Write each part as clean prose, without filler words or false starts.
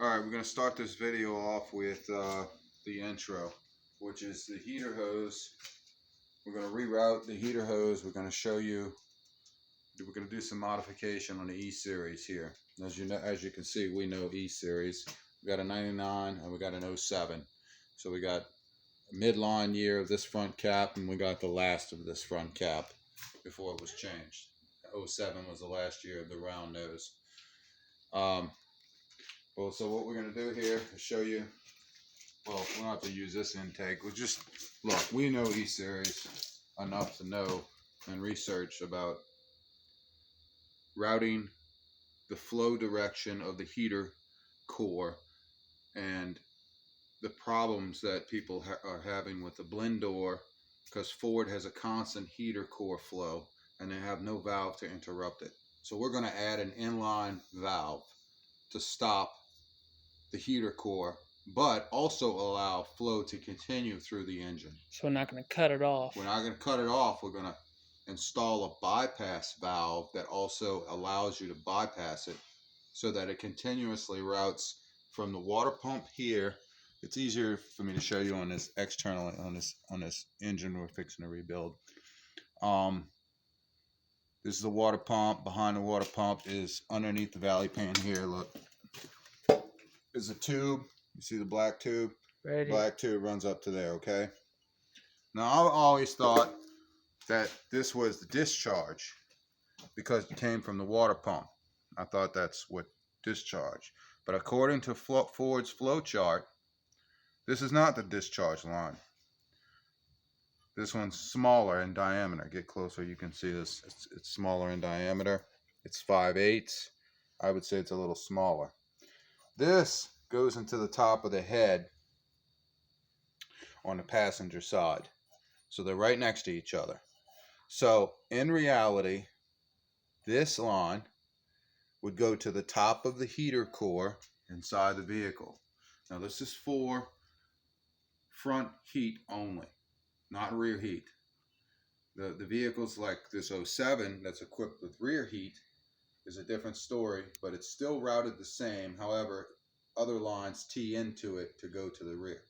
Alright, we're going to start this video off with the intro, which is the heater hose. We're going to reroute the heater hose. We're going to show you, we're going to do some modification on the E-Series here. As you can see, we know E-Series. We got a 99 and we got an 07. So we got a midline year of this front cap and we got the last of this front cap before it was changed. 07 was the last year of the round nose. Well, so what we're going to do here is show you, well, we don't have to use this intake. We'll just, look, we know E-Series enough to know and research about routing the flow direction of the heater core and the problems that people are having with the blend door, because Ford has a constant heater core flow and they have no valve to interrupt it. So we're going to add an inline valve to stop the heater core, but also allow flow to continue through the engine. So we're not going to cut it off. We're not going to cut it off. We're going to install a bypass valve that also allows you to bypass it so that it continuously routes from the water pump here. It's easier for me to show you on this external, on this engine we're fixing to rebuild. This is the water pump. Behind the water pump is underneath the valley pan here. Look. Is a tube. You see the black tube? Right. Black tube runs up to there, okay? Now, I've always thought that this was the discharge because it came from the water pump. I thought that's what discharge. But according to Ford's flow chart, this is not the discharge line. This one's smaller in diameter. Get closer, you can see this. It's smaller in diameter. It's 5/8. I would say it's a little smaller. This goes into the top of the head on the passenger side. So they're right next to each other. So in reality, this line would go to the top of the heater core inside the vehicle. Now this is for front heat only, not rear heat. The vehicles like this 07 that's equipped with rear heat is a different story, but it's still routed the same. However, other lines tee into it to go to the rear.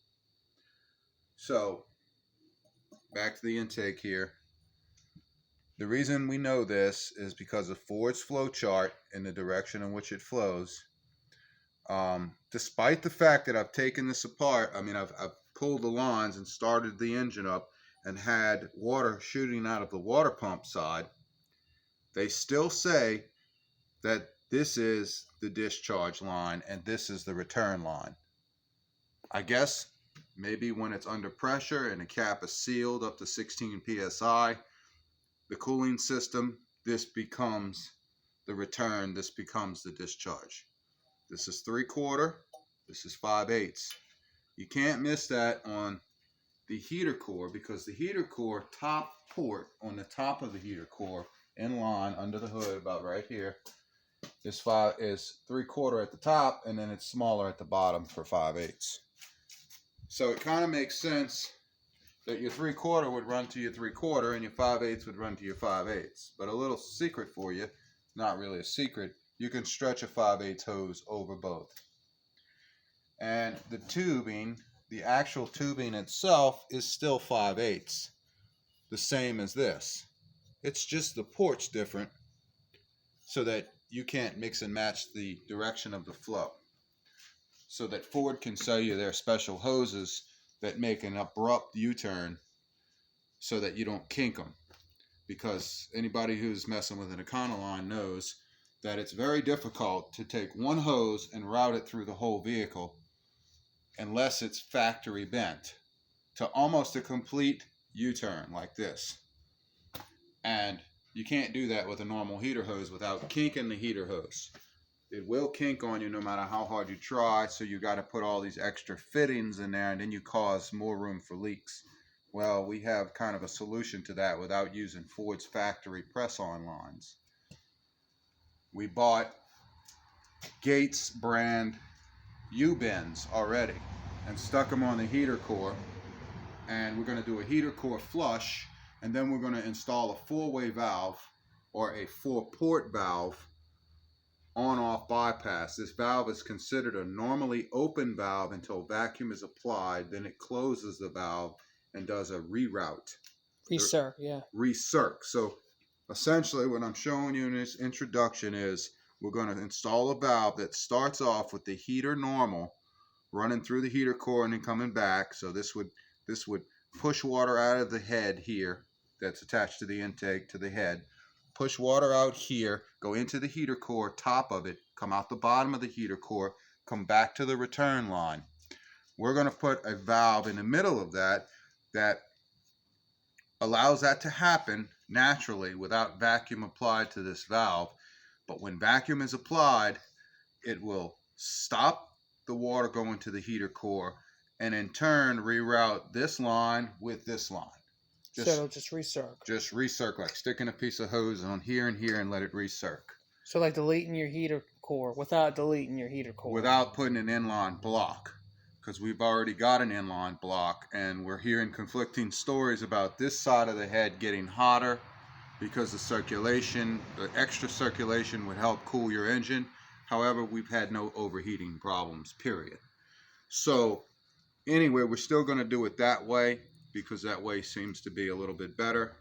So, back to the intake here. The reason we know this is because of Ford's flow chart and the direction in which it flows. Despite the fact that I've taken this apart, I've pulled the lines and started the engine up and had water shooting out of the water pump side, they still say that this is the discharge line and this is the return line. I guess maybe when it's under pressure and the cap is sealed up to 16 psi, the cooling system, this becomes the return, this becomes the discharge. This is 3/4, this is 5/8. You can't miss that on the heater core because the heater core top port on the top of the heater core in line under the hood about right here is 3/4 at the top, and then it's smaller at the bottom for 5/8. So it kind of makes sense that your 3/4 would run to your 3/4 and your 5/8 would run to your 5/8. But a little secret for you, not really a secret, you can stretch a 5/8 hose over both. And the tubing, the actual tubing itself is still 5/8, the same as this. It's just the port's different so that you can't mix and match the direction of the flow. So that Ford can sell you their special hoses that make an abrupt U-turn so that you don't kink them. Because anybody who's messing with an Econoline knows that it's very difficult to take one hose and route it through the whole vehicle unless it's factory bent to almost a complete U-turn like this. And you can't do that with a normal heater hose without kinking the heater hose. It will kink on you no matter how hard you try, so you got to put all these extra fittings in there and then you cause more room for leaks. Well, we have kind of a solution to that without using Ford's factory press-on lines. We bought Gates brand U-bends already and stuck them on the heater core, and we're going to do a heater core flush, and then we're going to install a 4-way valve or a 4-port valve on-off bypass. This valve is considered a normally open valve until vacuum is applied. Then it closes the valve and does a reroute. Recirc, yeah. Recirc. So essentially what I'm showing you in this introduction is we're going to install a valve that starts off with the heater normal, running through the heater core and then coming back. So this would push water out of the head here that's attached to the intake to the head. Push water out here, go into the heater core, top of it, come out the bottom of the heater core, come back to the return line. We're going to put a valve in the middle of that allows that to happen naturally without vacuum applied to this valve. But when vacuum is applied, it will stop the water going to the heater core and in turn reroute this line with this line. So it'll just recirc. Just recirc, like sticking a piece of hose on here and here and let it recirc. So like deleting your heater core without deleting your heater core. Without putting an inline block. Because we've already got an inline block and we're hearing conflicting stories about this side of the head getting hotter because the circulation, the extra circulation would help cool your engine. However, we've had no overheating problems, period. So anyway, we're still going to do it that way because that way seems to be a little bit better.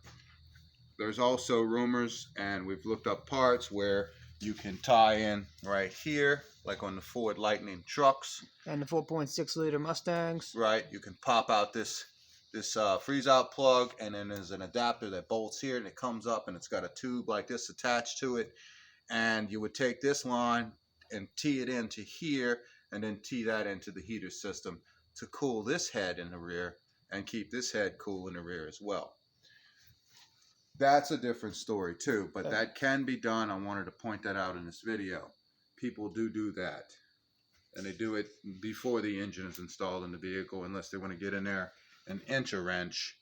There's also rumors, and we've looked up parts where you can tie in right here, like on the Ford Lightning trucks. And the 4.6 liter Mustangs. Right, you can pop out this freeze out plug, and then there's an adapter that bolts here, and it comes up, and it's got a tube like this attached to it. And you would take this line and tee it into here, and then tee that into the heater system to cool this head in the rear and keep this head cool in the rear as well. That's a different story too, but that can be done. I wanted to point that out in this video. People do that, and they do it before the engine is installed in the vehicle, unless they want to get in there and inch a wrench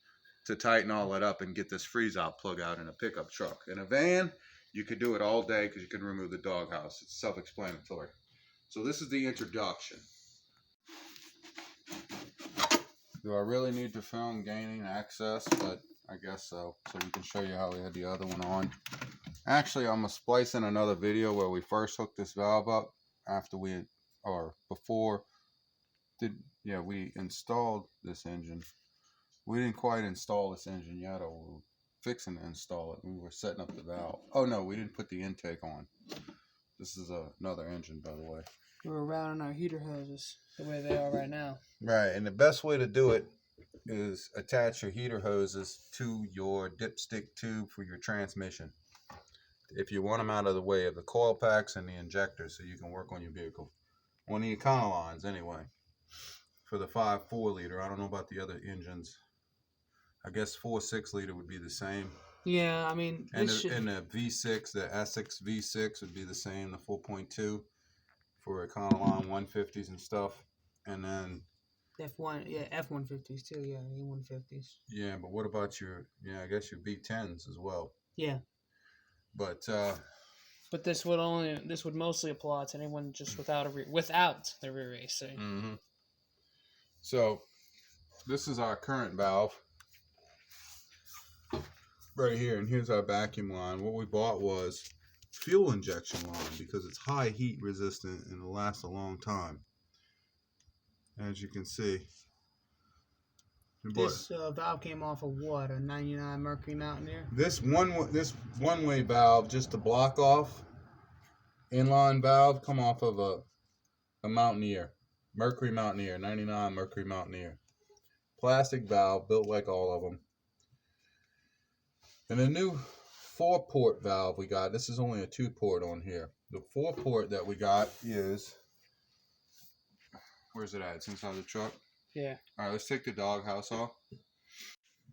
to tighten all that up and get this freeze out plug out in a pickup truck. In a van, you could do it all day because you can remove the doghouse. It's self-explanatory. So this is the introduction. Do I really need to film gaining access? But I guess so. So we can show you how we had the other one on. Actually, I'm going to splice in another video where we first hooked this valve up after we installed this engine. We didn't quite install this engine yet, or we were fixing to install it. We were setting up the valve. Oh no, we didn't put the intake on. This is another engine, by the way. We were routing our heater hoses the way they are right now. Right, and the best way to do it is attach your heater hoses to your dipstick tube for your transmission. If you want them out of the way of the coil packs and the injectors, so you can work on your vehicle. On the Econolines, anyway. For the 5.4 liter, I don't know about the other engines. I guess 4.6 liter would be the same. Yeah, I mean, and the V6, the Essex V6 would be the same, the 4.2 for Econoline 150s and stuff. And then F-150s too, E150s. Yeah, but what about I guess your V10s as well. Yeah. But this would mostly apply to anyone just without the rear AC. Mm-hmm. So this is our current valve right here, and here's our vacuum line. What we bought was fuel injection line because it's high heat resistant and it'll last a long time. As you can see, this valve came off of what, a 99 Mercury Mountaineer? This one-way valve, just to block off inline valve, come off of a Mountaineer, Mercury Mountaineer, 99 Mercury Mountaineer. Plastic valve, built like all of them. And the new 4-port valve we got, this is only a 2-port on here. The 4-port that we got is, where's it at? It's inside the truck? Yeah. All right, let's take the doghouse off.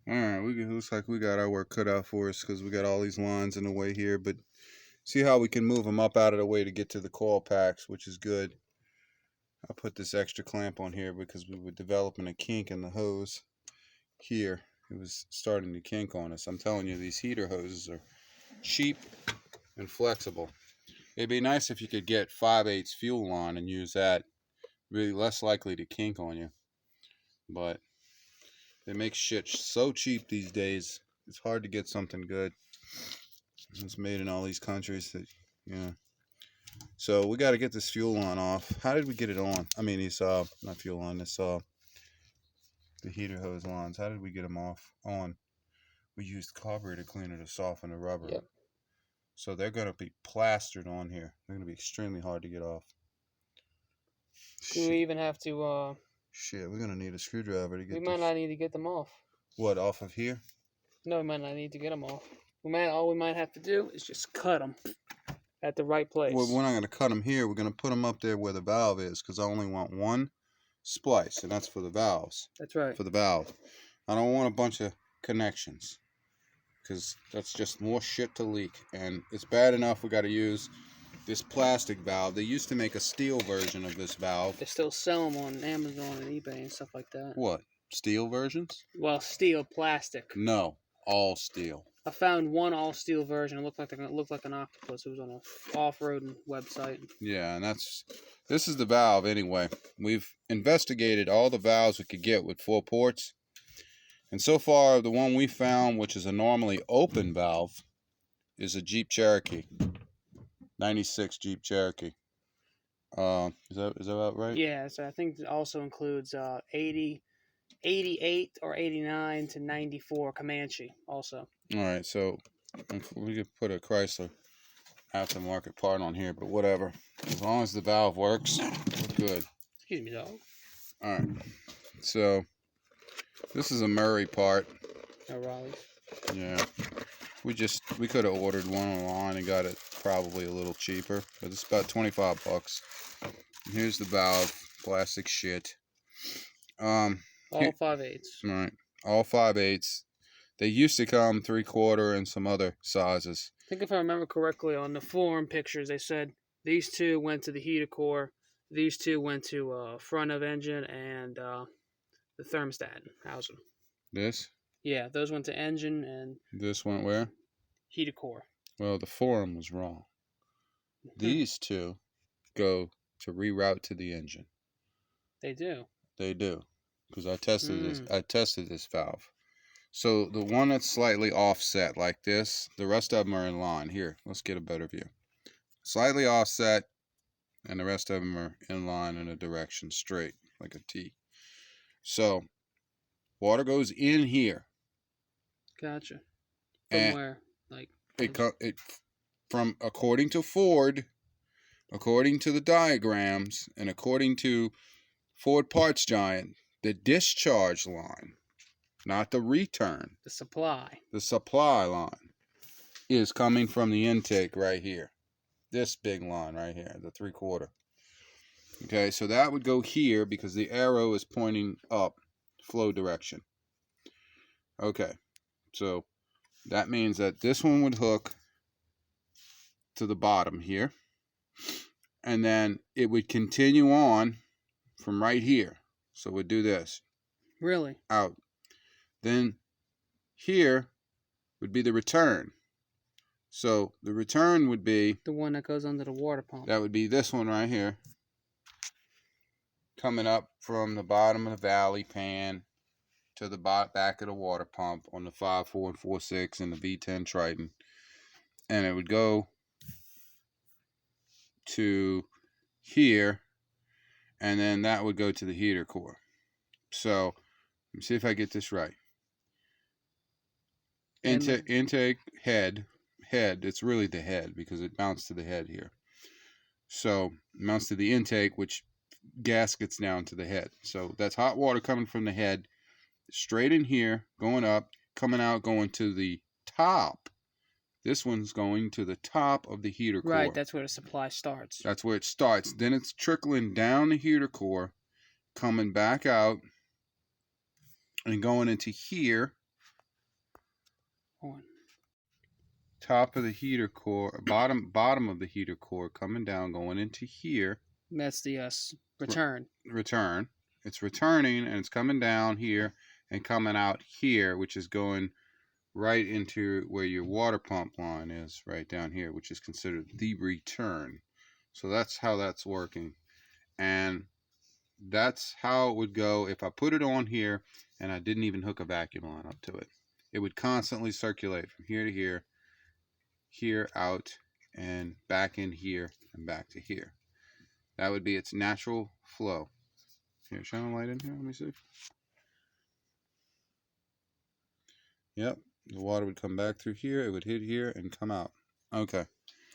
All right, looks like we got our work cut out for us because we got all these lines in the way here. But see how we can move them up out of the way to get to the coil packs, which is good. I put this extra clamp on here because we were developing a kink in the hose here. It was starting to kink on us. I'm telling you, these heater hoses are cheap and flexible. It'd be nice if you could get 5/8 fuel line and use that. Really less likely to kink on you. But they make shit so cheap these days. It's hard to get something good. It's made in all these countries that, So we got to get this fuel line off. How did we get it on? I mean, these not fuel line. This the heater hose lines. How did we get them on? We used carburetor cleaner to soften the rubber. Yep. So they're going to be plastered on here. They're going to be extremely hard to get off. Do we even have to? Shit, we're going to need a screwdriver to get. We might not need to get them off. What, off of here? No, we might not need to get them off. All we might have to do is just cut them at the right place. Well, we're not going to cut them here. We're going to put them up there where the valve is, because I only want one splice, and that's for the valves. That's right. For the valve. I don't want a bunch of connections, because that's just more shit to leak, and it's bad enough we got to use this plastic valve. They used to make a steel version of this valve. They still sell them on Amazon and eBay and stuff like that. What? Steel versions? Well, steel, plastic. No, all steel. I found one all steel version. It looked like an octopus. It was on a off-roading website. Yeah, and this is the valve anyway. We've investigated all the valves we could get with 4 ports. And so far, the one we found, which is a normally open valve, is a Jeep Cherokee. 96 Jeep Cherokee. Is that about right? Yeah, so I think it also includes 88 or 89 to 94 Comanche also. All right, so we could put a Chrysler aftermarket part on here, but whatever. As long as the valve works, we're good. Excuse me, dog. All right, so this is a Murray part. No, Raleigh. Yeah, we could have ordered one online and got it probably a little cheaper, but it's about $25. And here's the valve, plastic shit. All 5/8. Right, all 5/8. They used to come 3/4 and some other sizes. I think if I remember correctly, on the forum pictures, they said these two went to the heater core, these two went to front of engine and the thermostat housing. This? Yeah, those went to engine and... This went where? Heater core. Well, the forum was wrong. These two go to reroute to the engine. They do? They do. Because I tested this valve. So the one that's slightly offset like this, the rest of them are in line. Here, let's get a better view. Slightly offset, and the rest of them are in line in a direction, straight, like a T. So, water goes in here. Gotcha. From and where? Like from according to Ford, according to the diagrams, and according to Ford Parts Giant, the discharge line, not the return. The supply. The supply line is coming from the intake right here. This big line right here, the 3/4. Okay, so that would go here because the arrow is pointing up, flow direction. Okay, so that means that this one would hook to the bottom here. And then it would continue on from right here. So we'd do this. Really? Out. Then here would be the return. So the return would be... the one that goes under the water pump. That would be this one right here. Coming up from the bottom of the valley pan to the back of the water pump on the 5.4 and 4.6 and the V10 Triton. And it would go to here, and then that would go to the heater core. So let me see if I get this right. Intake head, it's really the head because it mounts to the head here. So it mounts to the intake, which gaskets down to the head. So that's hot water coming from the head straight in here, going up, coming out, going to the top. This one's going to the top of the heater core. Right, that's where the supply starts. That's where it starts. Then it's trickling down the heater core, coming back out, and going into here. Top of the heater core, bottom of the heater core, coming down, going into here. That's the return. Return. It's returning, and it's coming down here and coming out here, which is going right into where your water pump line is, right down here, which is considered the return. So that's how that's working. And that's how it would go if I put it on here and I didn't even hook a vacuum line up to it. It would constantly circulate from here to here, here out, and back in here and back to here. That would be its natural flow. Here, shine a light in here. Let me see. Yep, the water would come back through here. It would hit here and come out. Okay.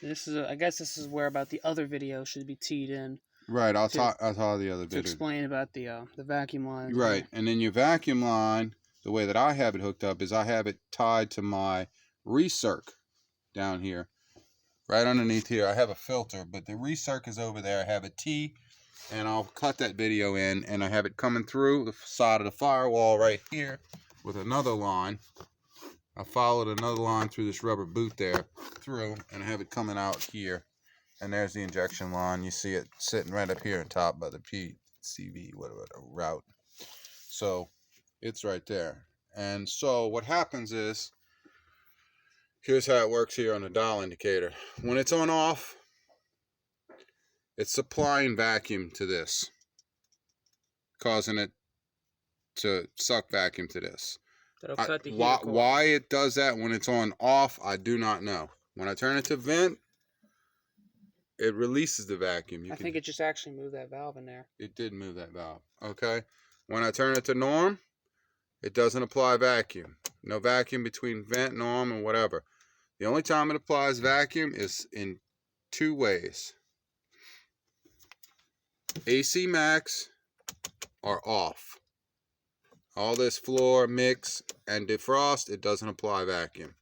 This is, I guess, this is where about the other video should be teed in. Right. I'll talk the other to video. Explain about the vacuum lines. Right, and then your vacuum line, the way that I have it hooked up is I have it tied to my recirc down here, right underneath here. I have a filter, but the recirc is over there. I have a T, and I'll cut that video in, and I have it coming through the side of the firewall right here with another line. I followed another line through this rubber boot there through, and I have it coming out here. And there's the injection line. You see it sitting right up here on top by the PCV, whatever, route. So it's right there. And so what happens is, here's how it works here on the dial indicator. When it's on off, it's supplying vacuum to this, causing it to suck vacuum to this. That'll cut the heater core. Why it does that when it's on off, I do not know. When I turn it to vent, it releases the vacuum. I think it just actually moved that valve in there. It did move that valve. Okay. When I turn it to norm, it doesn't apply vacuum. No vacuum between vent, norm, and whatever. The only time it applies vacuum is in two ways. AC max or off. All this floor, mix, and defrost, it doesn't apply vacuum.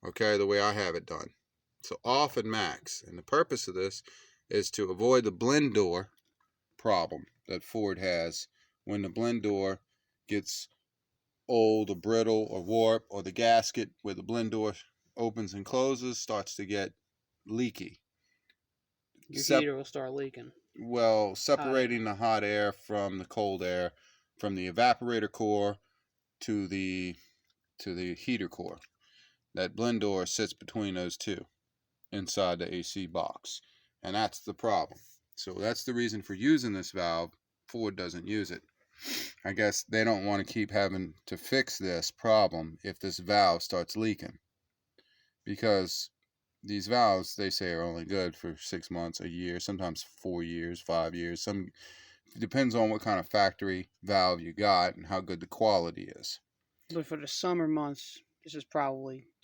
Okay, the way I have it done. So off and max. And the purpose of this is to avoid the blend door problem that Ford has when the blend door gets old or brittle or warped, or the gasket where the blend door opens and closes starts to get leaky. Your heater will start leaking. Well, separating the hot air from the cold air, from the evaporator core to the heater core. That blend door sits between those two inside the AC box, and that's the problem. So that's the reason for using this valve. Ford doesn't use it. I guess they don't want to keep having to fix this problem if this valve starts leaking, because these valves, they say, are only good for 6 months, a year, sometimes 4 years, 5 years. Some depends on what kind of factory valve you got and how good the quality is. But for the summer months, this is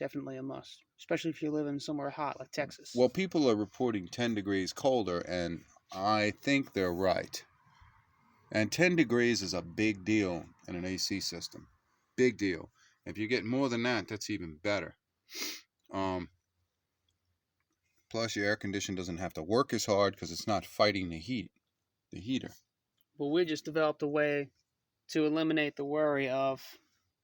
definitely a must, especially if you're living somewhere hot like Texas. Well, people are reporting 10 degrees colder, and I think they're right. And 10 degrees is a big deal in an AC system. Big deal. If you get more than that, that's even better. Plus, your air conditioner doesn't have to work as hard because it's not fighting the heater. Well, we just developed a way to eliminate the worry of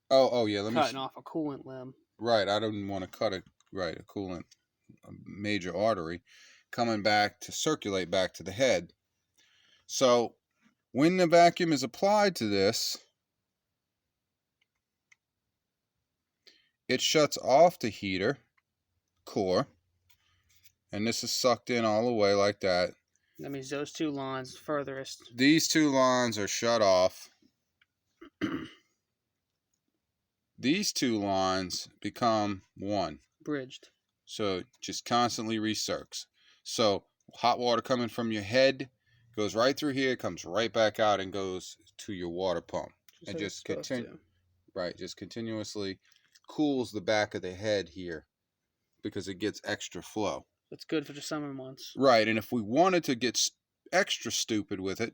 cutting off a coolant limb. Right, I don't want to cut a coolant, a major artery, coming back to circulate back to the head. So when the vacuum is applied to this, it shuts off the heater core, and this is sucked in all the way like that. That means those two lines furthest. These two lines are shut off. These two lines become one. Bridged. So it just constantly recircs. So hot water coming from your head goes right through here, comes right back out and goes to your water pump. And just continuously cools the back of the head here because it gets extra flow. It's good for the summer months. Right, and if we wanted to get extra stupid with it,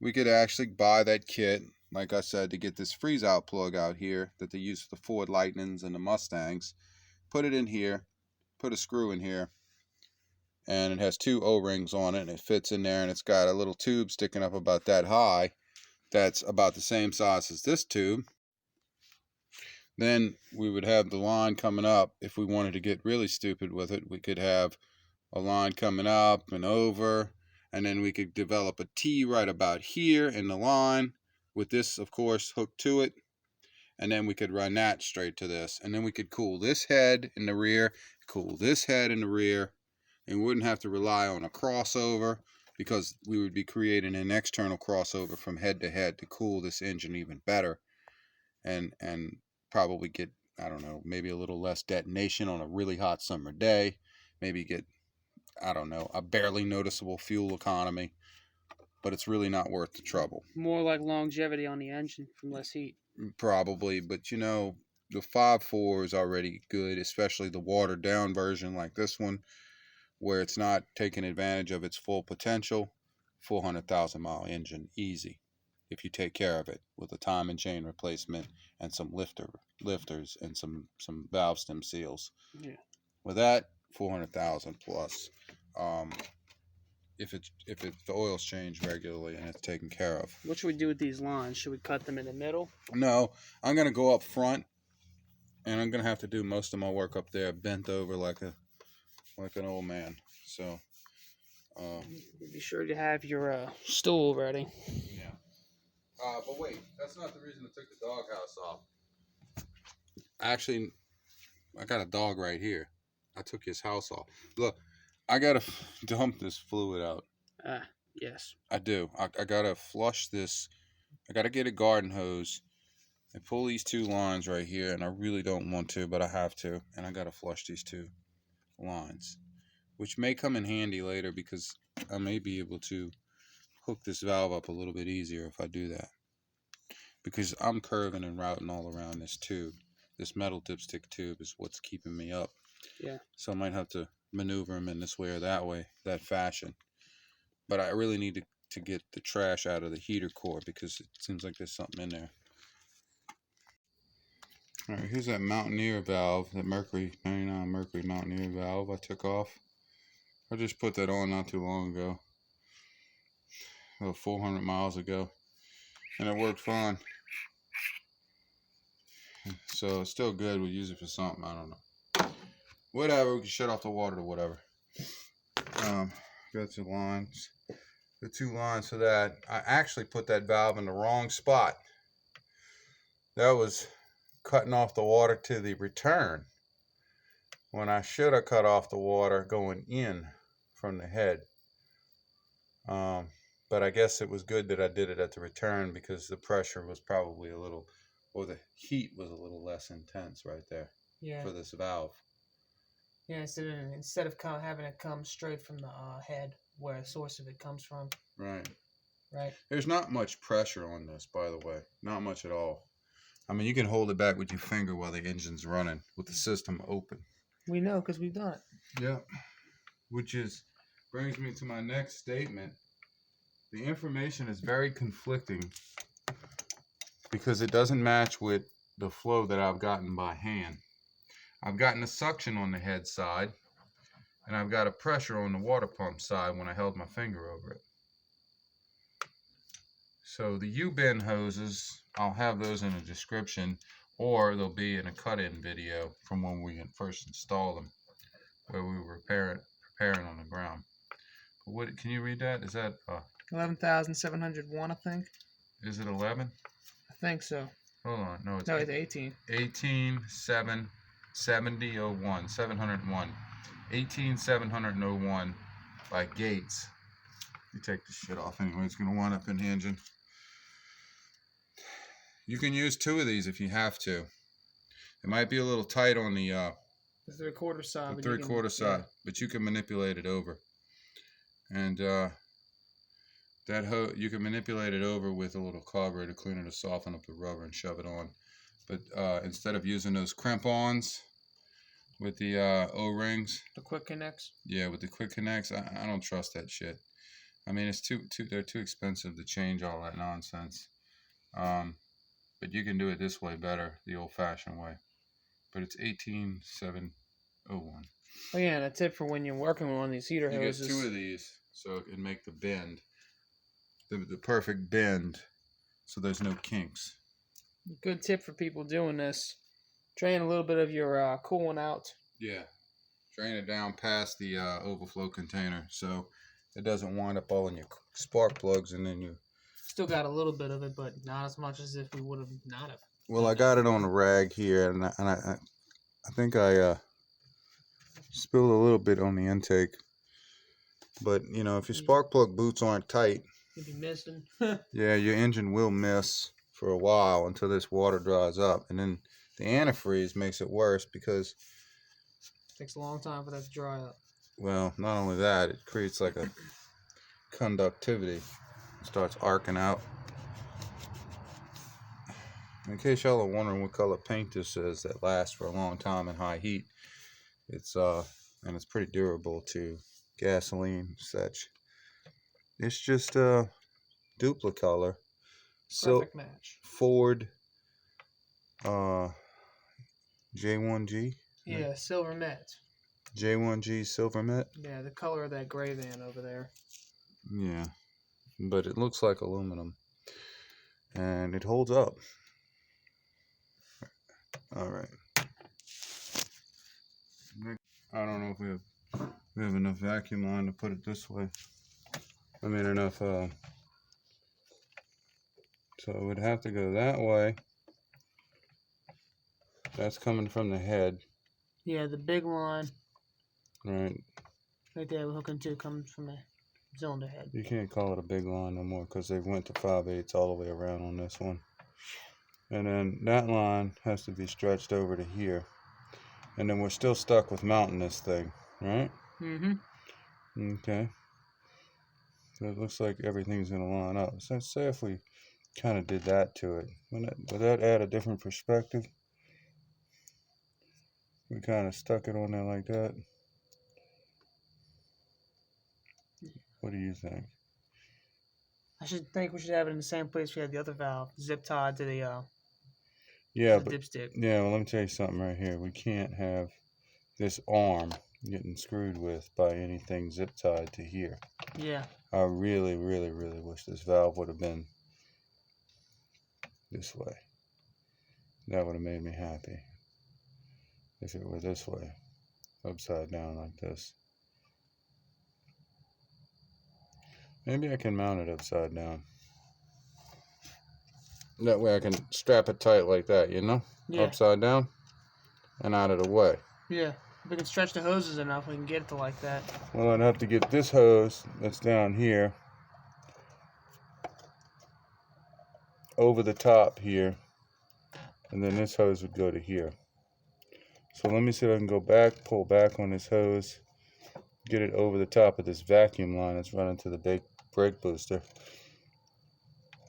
we could actually buy that kit, like I said, to get this freeze-out plug out here that they use for the Ford Lightnings and the Mustangs. Put it in here, put a screw in here, and it has 2 O-rings on it, and it fits in there, and it's got a little tube sticking up about that high that's about the same size as this tube. Then we would have the line coming up. If we wanted to get really stupid with it, we could have a line coming up and over, and then we could develop a T right about here in the line with this, of course, hooked to it, and then we could run that straight to this, and then we could cool this head in the rear, cool this head in the rear, and we wouldn't have to rely on a crossover, because we would be creating an external crossover from head to head to cool this engine even better, and probably get, I don't know, maybe a little less detonation on a really hot summer day, maybe get, I don't know, a barely noticeable fuel economy, but it's really not worth the trouble. More like longevity on the engine from less heat. Probably, but you know, the 5.4 is already good, especially the watered down version like this one, where it's not taking advantage of its full potential. 400,000-mile engine, easy, if you take care of it with a time and chain replacement and some lifters and some valve stem seals. Yeah. With that, 400,000 plus. If the oil's changed regularly and it's taken care of. What should we do with these lines? Should we cut them in the middle? No, I'm gonna go up front, and I'm gonna have to do most of my work up there, bent over like an old man. So. Be sure to have your stool ready. Yeah. But wait, that's not the reason I took the doghouse off. Actually, I got a dog right here. I took his house off. Look, I gotta dump this fluid out. Yes. I do. I gotta flush this. I gotta get a garden hose and pull these two lines right here, and I really don't want to, but I have to, and I gotta flush these two lines, which may come in handy later because I may be able to hook this valve up a little bit easier if I do that, because I'm curving and routing all around this tube. This metal dipstick tube is what's keeping me up. Yeah. So I might have to maneuver them in this way or that way, that fashion. But I really need to get the trash out of the heater core because it seems like there's something in there. All right, here's that Mountaineer valve, that Mercury 99 Mercury Mountaineer valve I took off. I just put that on not too long ago, about 400 miles ago, and it worked fine. So it's still good. We'll use it for something. I don't know. Whatever. We can shut off the water or whatever. Got the lines, the two lines for that. I actually put that valve in the wrong spot. That was cutting off the water to the return, when I should have cut off the water going in from the head. But I guess it was good that I did it at the return because the pressure was probably a little, or the heat was a little less intense right there. Yeah. For this valve. Yeah, instead of having it come straight from the head, where the source of it comes from. Right. Right. There's not much pressure on this, by the way. Not much at all. I mean, you can hold it back with your finger while the engine's running with the system open. We know because we've done it. Yeah. Which brings me to my next statement. The information is very conflicting because it doesn't match with the flow that I've gotten by hand. I've gotten a suction on the head side, and I've got a pressure on the water pump side when I held my finger over it. So the U-bend hoses, I'll have those in the description, or they'll be in a cut-in video from when we first installed them, where we were preparing on the ground. But what, can you read that? Is that 11,701, I think. Is it 11? I think so. Hold on, no, it's 18. 701 18701 by Gates. You take this shit off anyway, it's gonna wind up in the engine. You can use two of these if you have to. It might be a little tight on the 3/4 side. The 3/4 side, but you can manipulate it over. And you can manipulate it over with a little carburetor cleaner to soften up the rubber and shove it on. But instead of using those crimp-ons with the O-rings, the quick connects. Yeah, with the quick connects, I don't trust that shit. I mean, it's they're too expensive to change all that nonsense. But you can do it this way better, the old-fashioned way. But it's 18701. Oh yeah, and a tip for when you're working with one of these heater hoses. You get two of these, so it can make the bend, the perfect bend, so there's no kinks. Good tip for people doing this: drain a little bit of your coolant out. Yeah, drain it down past the overflow container, so it doesn't wind up all in your spark plugs, and then you still got a little bit of it, but not as much as if we would have not have. Well, I got it on a rag here, and I think I spilled a little bit on the intake. But you know, if your spark plug boots aren't tight, you'll be missing. Yeah, your engine will miss for a while until this water dries up, and then the antifreeze makes it worse because it takes a long time for that to dry up. well, not only that, it creates like a conductivity. It starts arcing out. In case y'all are wondering what color paint this is that lasts for a long time in high heat, it's and it's pretty durable to gasoline such. It's just Duplicolor. Perfect match. Ford J1G. Yeah, silver met. J1G Silver Met. Yeah, the color of that gray van over there. Yeah, but it looks like aluminum, and it holds up. All right. I don't know if we have enough vacuum line to put it this way. I mean enough. So it would have to go that way. That's coming from the head. Yeah, the big line. Right. Right there, we're hooking to comes from the cylinder head. You can't call it a big line no more because they went to 5/8 all the way around on this one. And then that line has to be stretched over to here. And then we're still stuck with mounting this thing, right? Mm-hmm. Okay. So it looks like everything's going to line up. So let's say if we kind of did that to it. Would that add a different perspective? We kind of stuck it on there like that. What do you think? I should think we should have it in the same place we had the other valve, zip tied to the dipstick. Yeah, well, let me tell you something right here. We can't have this arm getting screwed with by anything zip tied to here. Yeah. I really, really, really wish this valve would have been this way. That would have made me happy. If it were this way, upside down like this. Maybe I can mount it upside down. That way I can strap it tight like that, you know? Yeah. Upside down and out of the way. Yeah. If we can stretch the hoses enough, we can get it to like that. Well, I'd have to get this hose that's down here over the top here, and then this hose would go to here. So let me see if I can go back, pull back on this hose, get it over the top of this vacuum line that's running to the brake booster.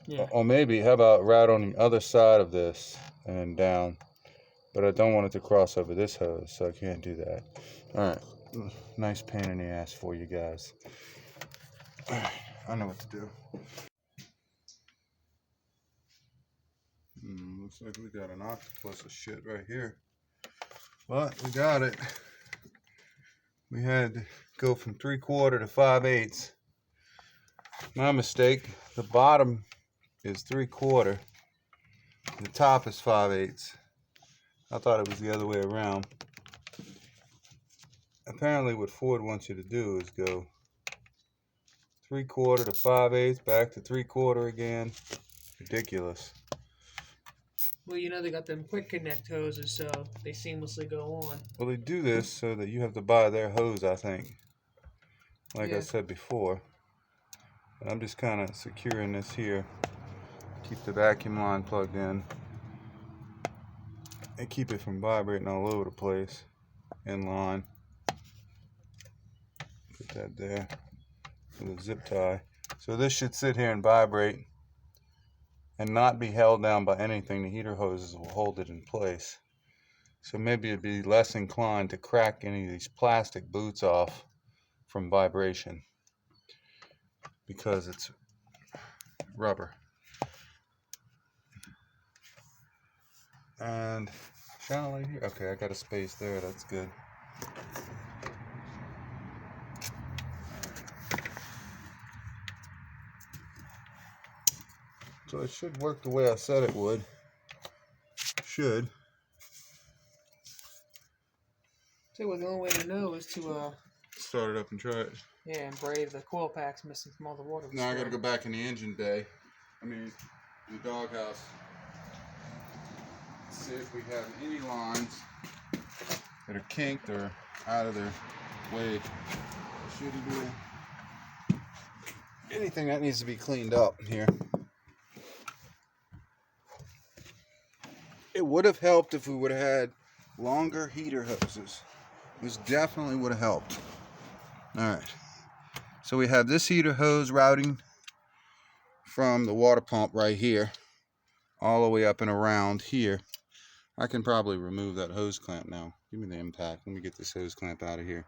Yeah. Or maybe, how about right on the other side of this and down? But I don't want it to cross over this hose, so I can't do that. Alright, nice pain in the ass for you guys. I know what to do. Looks like we got an octopus of shit right here. But we got it. We had to go from 3/4 to 5/8. My mistake. The bottom is 3/4. The top is 5/8. I thought it was the other way around. Apparently what Ford wants you to do is go 3/4 to 5/8, back to 3/4 again. Ridiculous. Well, you know they got them quick connect hoses, so they seamlessly go on. Well, they do this so that you have to buy their hose, I think. Like I said before. But I'm just kind of securing this here. Keep the vacuum line plugged in. And keep it from vibrating all over the place. In line. Put that there. With a zip tie. So this should sit here and vibrate. And not be held down by anything. The heater hoses will hold it in place. So maybe it'd be less inclined to crack any of these plastic boots off from vibration. Because it's rubber. And channel right here. Okay, I got a space there. That's good. So it should work the way I said it would. Should. So well, the only way to know is to start it up and try it. Yeah, and brave the coil packs missing from all the water. Now I gotta go back in the engine bay. I mean, the doghouse. See if we have any lines that are kinked or out of their way. Shouldn't be anything that needs to be cleaned up here. It would have helped if we would have had longer heater hoses. This definitely would have helped. Alright. So we have this heater hose routing from the water pump right here all the way up and around here. I can probably remove that hose clamp now. Give me the impact. Let me get this hose clamp out of here.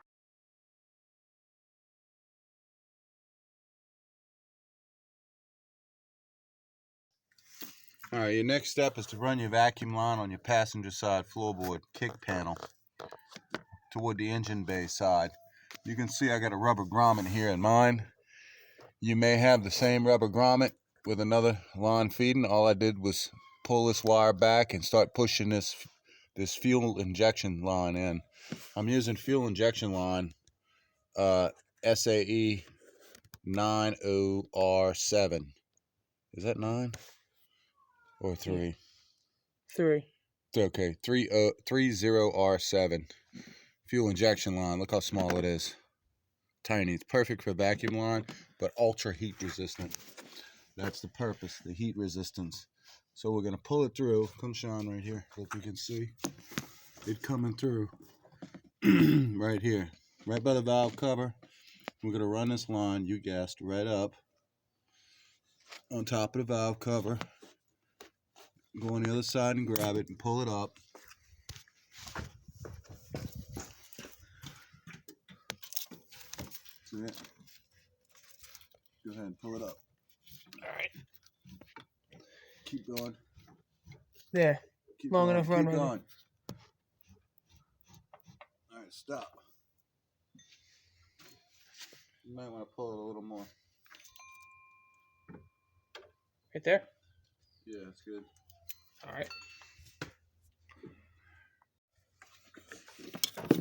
Alright, your next step is to run your vacuum line on your passenger side floorboard kick panel toward the engine bay side. You can see I got a rubber grommet here in mine. You may have the same rubber grommet with another line feeding. All I did was pull this wire back and start pushing this fuel injection line in. I'm using fuel injection line SAE 90R7. Is that 9 or 3? 3. Okay, 30R7 fuel injection line. Look how small it is. Tiny. It's perfect for vacuum line, but ultra heat resistant. That's the purpose, the heat resistance. So we're going to pull it through. Come shine right here. Hope you can see it coming through right here, right by the valve cover. We're going to run this line, you guessed, right up on top of the valve cover. Go on the other side and grab it and pull it up. See it? Go ahead and pull it up. Alright. Keep going. There. Keep Long going. enough run. Keep going. Alright, stop. You might want to pull it a little more. Right there? Yeah, that's good. Alright.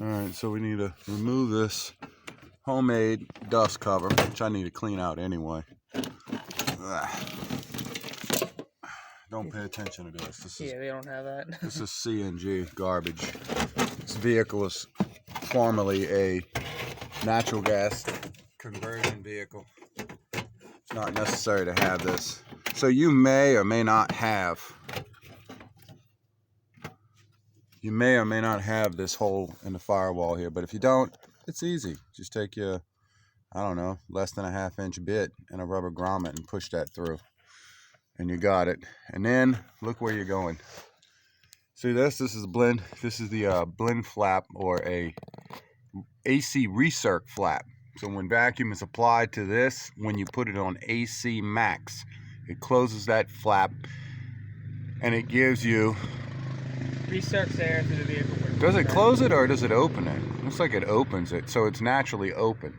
Alright, so we need to remove this homemade dust cover, which I need to clean out anyway. Ugh. Don't pay attention to this. They don't have that. This is CNG garbage. This vehicle is formerly a natural gas conversion vehicle. It's not necessary to have this. So you may or may not have this hole in the firewall here, but if you don't, it's easy. Just take your, I don't know, less than a 1/2 inch bit and a rubber grommet and push that through. And you got it. And then look where you're going. See this? This is blend. This is the blend flap, or a AC recirc flap. So when vacuum is applied to this, when you put it on AC max, it closes that flap and it gives you. Recircs air through the vehicle. Does it close it or does it open it? Looks like it opens it, so it's naturally open.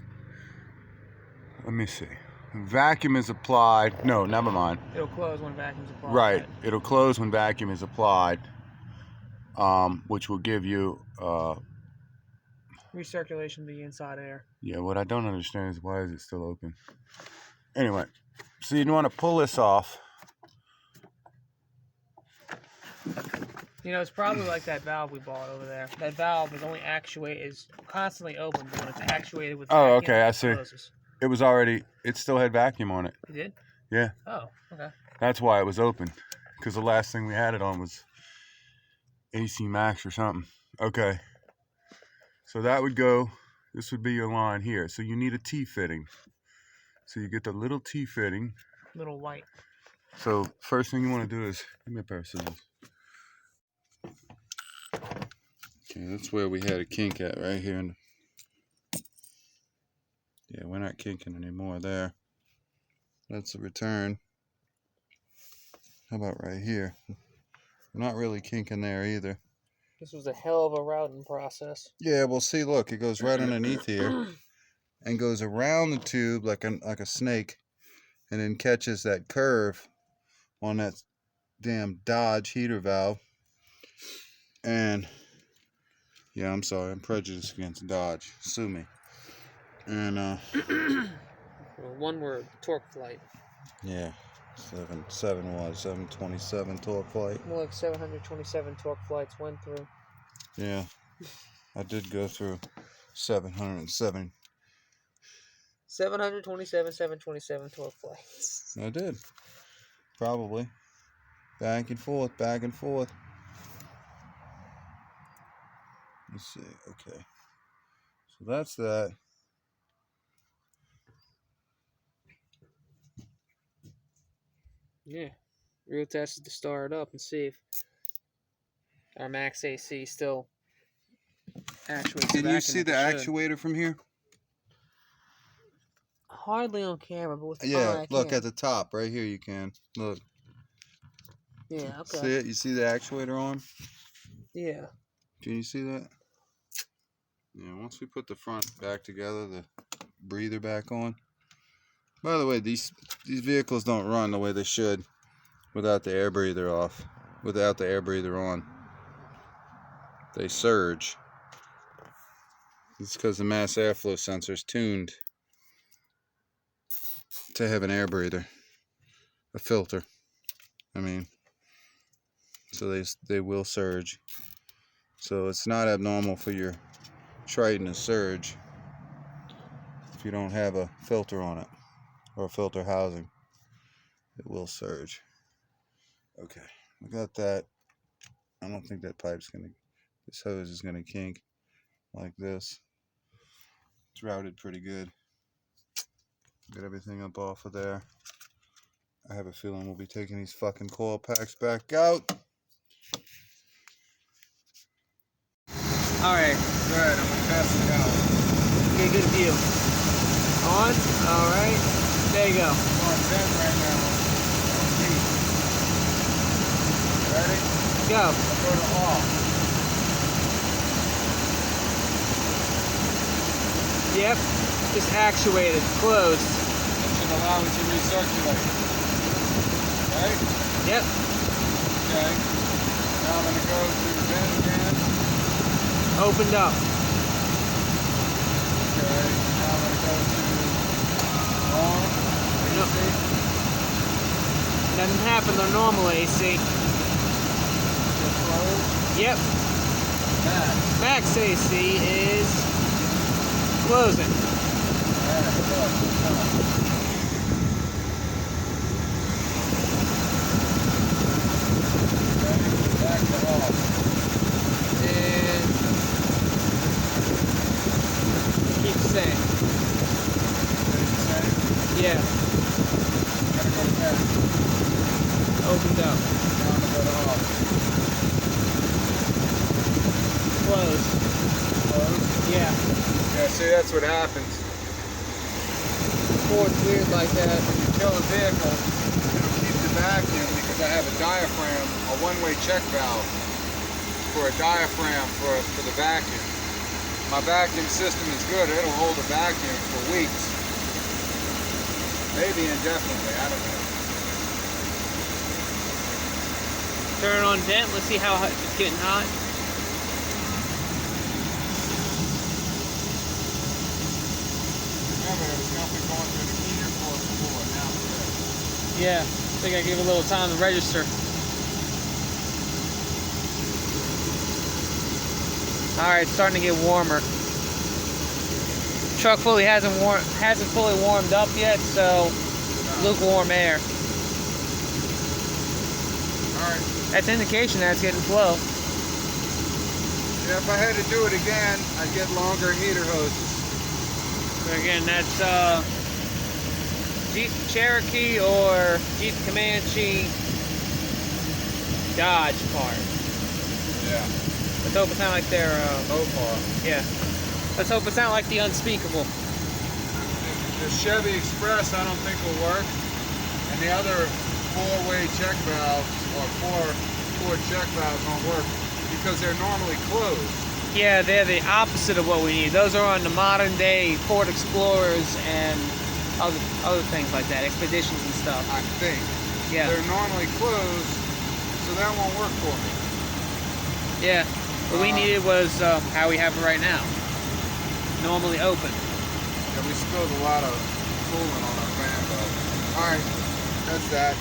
Let me see. Vacuum is applied. No, never mind. It'll close when vacuum's applied. Right. It'll close when vacuum is applied, which will give you recirculation of the inside air. Yeah, what I don't understand is why is it still open? Anyway, so you want to pull this off. You know, it's probably like that valve we bought over there. That valve is only is constantly open, but when it's actuated with vacuum, okay, I see. it closes. It was already, it still had vacuum on it. It did? Yeah. Oh, okay. That's why it was open, because the last thing we had it on was AC Max or something. Okay. So that would go, this would be your line here. So you need a T-fitting. So you get the little T-fitting. Little white. So first thing you want to do is, give me a pair of scissors. Okay, that's where we had a kink at, right here. Yeah, we're not kinking anymore there. That's the return. How about right here? We're not really kinking there either. This was a hell of a routing process. Yeah, well, see, look, it goes right underneath here and goes around the tube like a snake, and then catches that curve on that damn Dodge heater valve. And yeah, I'm sorry, I'm prejudiced against Dodge. Sue me. And well, one word, torque flight. yeah, 727 torque flight. More like 727 torque flights went through. Yeah, I did go through 707. 727 torque flights. I did. Probably. Back and forth, back and forth. Let's see, okay. So that's that. Yeah. Real test is to start it up and see if our max AC still actuates the Can you vacuum see like the it should. actuator from here? Hardly on camera, but with the Yeah, eye I look can. at the top right here. You can look. Yeah, okay. See it? You see the actuator on? Yeah. Can you see that? Yeah. Once we put the front back together, the breather back on. By the way, these vehicles don't run the way they should without the air breather off, without the air breather on. They surge. It's because the mass airflow sensor is tuned to have an air breather, a filter. I mean, so they will surge. So it's not abnormal for your Triton to surge if you don't have a filter on it or a filter housing. It will surge. Okay, we got that. I don't think that this hose is gonna kink like this. It's routed pretty good. Get everything up off of there. I have a feeling we'll be taking these fucking coil packs back out. Alright. Good, I'm gonna test it out. Okay, good view. On. Alright. There you go. It's on 10 right now. Ready? Go. I'll go to off. Yep. Just actuated. Closed. That should allow it to recirculate. Right? Yep. Okay. Now I'm gonna go to vent again. Opened up. Okay. Now I'm gonna go to on. No. Doesn't happen on normal AC. Still closed. Yep. Max. Max AC is closing. Alright, good. Ready? Back to off. And keep the same. Yeah. Gotta go to bed. Opened up. Now I'm gonna go to off. Closed. Close. Yeah. Yeah, see, that's what happens. Ford's weird like that. When you kill a vehicle, it'll keep the vacuum because I have a diaphragm, a one-way check valve for a diaphragm for the vacuum. My vacuum system is good. It'll hold a vacuum for weeks. Maybe indefinitely, I don't know. Turn on vent. Let's see how it's getting hot. Remember, there was nothing going through the heater core before, now it's good. Yeah. I think I give it a little time to register. Alright, it's starting to get warmer. Truck hasn't fully warmed up yet, so lukewarm air. Alright. That's an indication that it's getting flow. Yeah, if I had to do it again, I'd get longer heater hoses. So again, that's Jeep Cherokee or Jeep Comanche Dodge part. Yeah. Let's hope it's not like their So far. yeah. Let's hope it's not like the unspeakable. The Chevy Express I don't think will work. And the other four-way check valves or four check valves won't work because they're normally closed. Yeah, they're the opposite of what we need. Those are on the modern day Ford Explorers and other things like that, Expeditions and stuff. I think. Yeah. They're normally closed, so that won't work for me. Yeah. What we needed was how we have it right now. Normally open. Yeah, we spilled a lot of coolant on our fan, but alright, that's that.